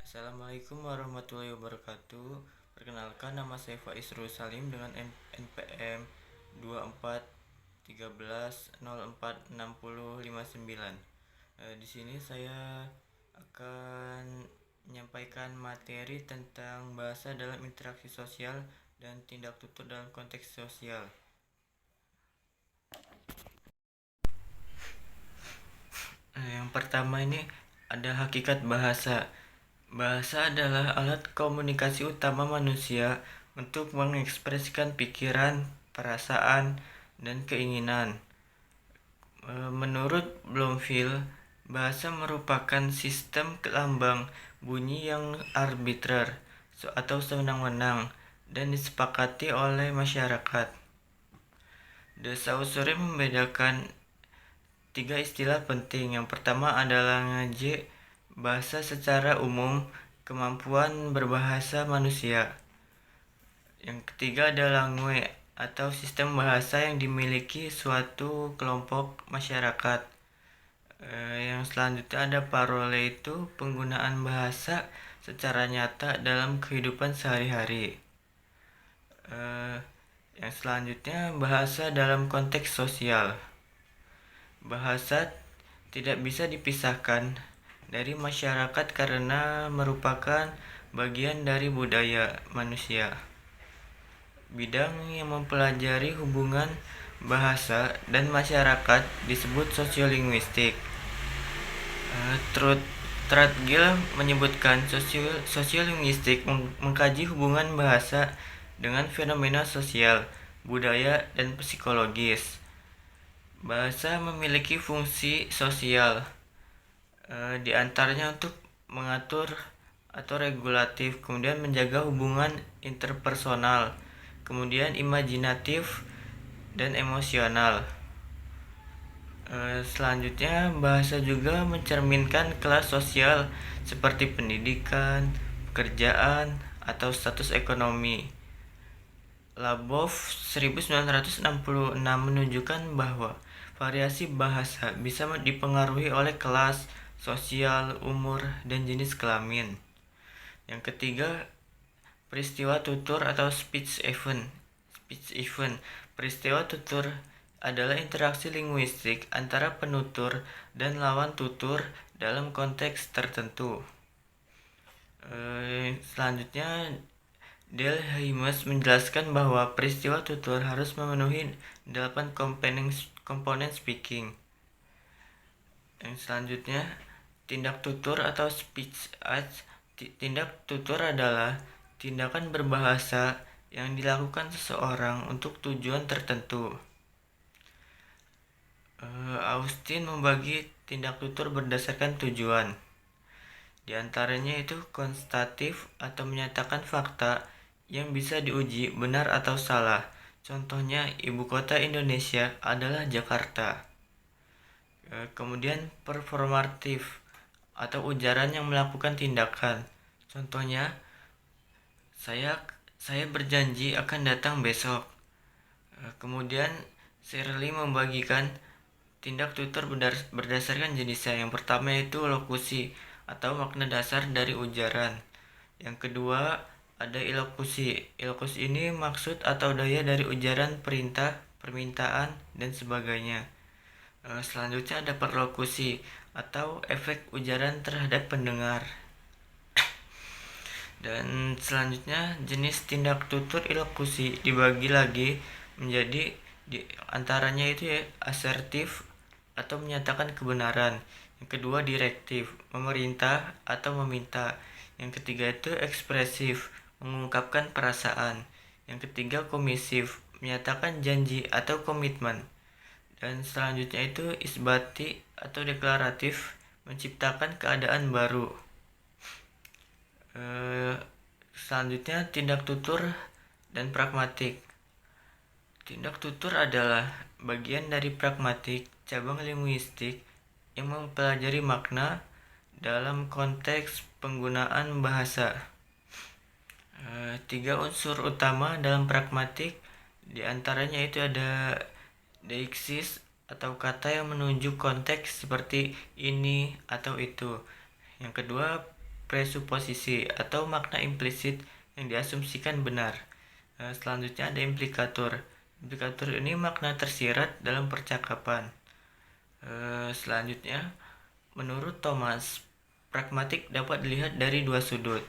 Assalamualaikum warahmatullahi wabarakatuh. Perkenalkan, nama saya Faiz Salim dengan NPM 2413046059. Di sini saya akan menyampaikan materi tentang bahasa dalam interaksi sosial dan tindak tutur dalam konteks sosial. Yang pertama ini ada hakikat bahasa. Bahasa adalah alat komunikasi utama manusia untuk mengekspresikan pikiran, perasaan, dan keinginan. Menurut Bloomfield, bahasa merupakan sistem lambang bunyi yang arbitrer atau sewenang-wenang dan disepakati oleh masyarakat. De Saussure membedakan tiga istilah penting. Yang pertama adalah ngaje, bahasa secara umum, kemampuan berbahasa manusia. Yang ketiga adalah ngwe, atau sistem bahasa yang dimiliki suatu kelompok masyarakat. Yang selanjutnya ada parole, itu penggunaan bahasa secara nyata dalam kehidupan sehari-hari. Yang selanjutnya bahasa dalam konteks sosial. Bahasa tidak bisa dipisahkan dari masyarakat karena merupakan bagian dari budaya manusia. Bidang yang mempelajari hubungan bahasa dan masyarakat disebut sosiolinguistik. Trudgill menyebutkan sosiolinguistik mengkaji hubungan bahasa dengan fenomena sosial, budaya, dan psikologis. Bahasa memiliki fungsi sosial, di antaranya untuk mengatur atau regulatif, kemudian menjaga hubungan interpersonal, kemudian imajinatif dan emosional. Selanjutnya, bahasa juga mencerminkan kelas sosial seperti pendidikan, pekerjaan, atau status ekonomi. Labov 1966 menunjukkan bahwa variasi bahasa bisa dipengaruhi oleh kelas, sosial, umur, dan jenis kelamin. Yang ketiga, peristiwa tutur atau speech event. Peristiwa tutur adalah interaksi linguistik antara penutur dan lawan tutur dalam konteks tertentu. Selanjutnya, Delhames menjelaskan bahwa peristiwa tutur harus memenuhi 8 komponen speaking. Yang selanjutnya, tindak tutur atau speech acts. Tindak tutur adalah tindakan berbahasa yang dilakukan seseorang untuk tujuan tertentu. Austin membagi tindak tutur berdasarkan tujuan. Di antaranya itu konstatif atau menyatakan fakta yang bisa diuji benar atau salah. Contohnya, ibu kota Indonesia adalah Jakarta. Kemudian performatif atau ujaran yang melakukan tindakan. Contohnya, saya berjanji akan datang besok. Kemudian Shirley membagikan tindak tutur berdasarkan jenisnya. Yang pertama itu lokusi atau makna dasar dari ujaran. Yang kedua ada ilokusi. Ilokusi ini maksud atau daya dari ujaran, perintah, permintaan, dan sebagainya. Selanjutnya ada perlokusi atau efek ujaran terhadap pendengar. Dan selanjutnya jenis tindak tutur ilokusi dibagi lagi menjadi antaranya itu asertif atau menyatakan kebenaran. Yang kedua direktif, memerintah atau meminta. Yang ketiga itu ekspresif, mengungkapkan perasaan. Yang ketiga komisif, menyatakan janji atau komitmen. Dan selanjutnya itu isbati atau deklaratif, menciptakan keadaan baru. Selanjutnya tindak tutur dan pragmatik. Tindak tutur adalah bagian dari pragmatik, cabang linguistik yang mempelajari makna dalam konteks penggunaan bahasa. Tiga unsur utama dalam pragmatik, di antaranya itu ada deixis atau kata yang menunjuk konteks seperti ini atau itu. Yang kedua, presuposisi atau makna implisit yang diasumsikan benar. Selanjutnya ada implikator. Implikator ini makna tersirat dalam percakapan. Selanjutnya, menurut Thomas, pragmatik dapat dilihat dari dua sudut.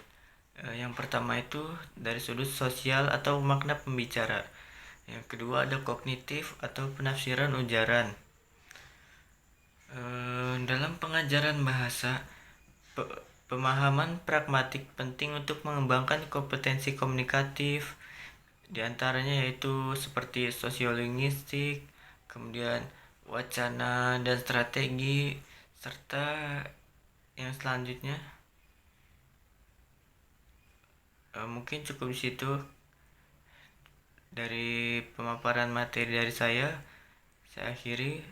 Yang pertama itu dari sudut sosial atau makna pembicara. Yang kedua ada kognitif atau penafsiran ujaran. Dalam pengajaran bahasa, pemahaman pragmatik penting untuk mengembangkan kompetensi komunikatif, diantaranya yaitu seperti sosiolinguistik, kemudian wacana dan strategi, serta yang selanjutnya mungkin cukup di situ dari pemaparan materi dari saya. Saya akhiri.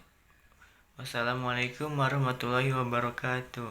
Wassalamualaikum warahmatullahi wabarakatuh.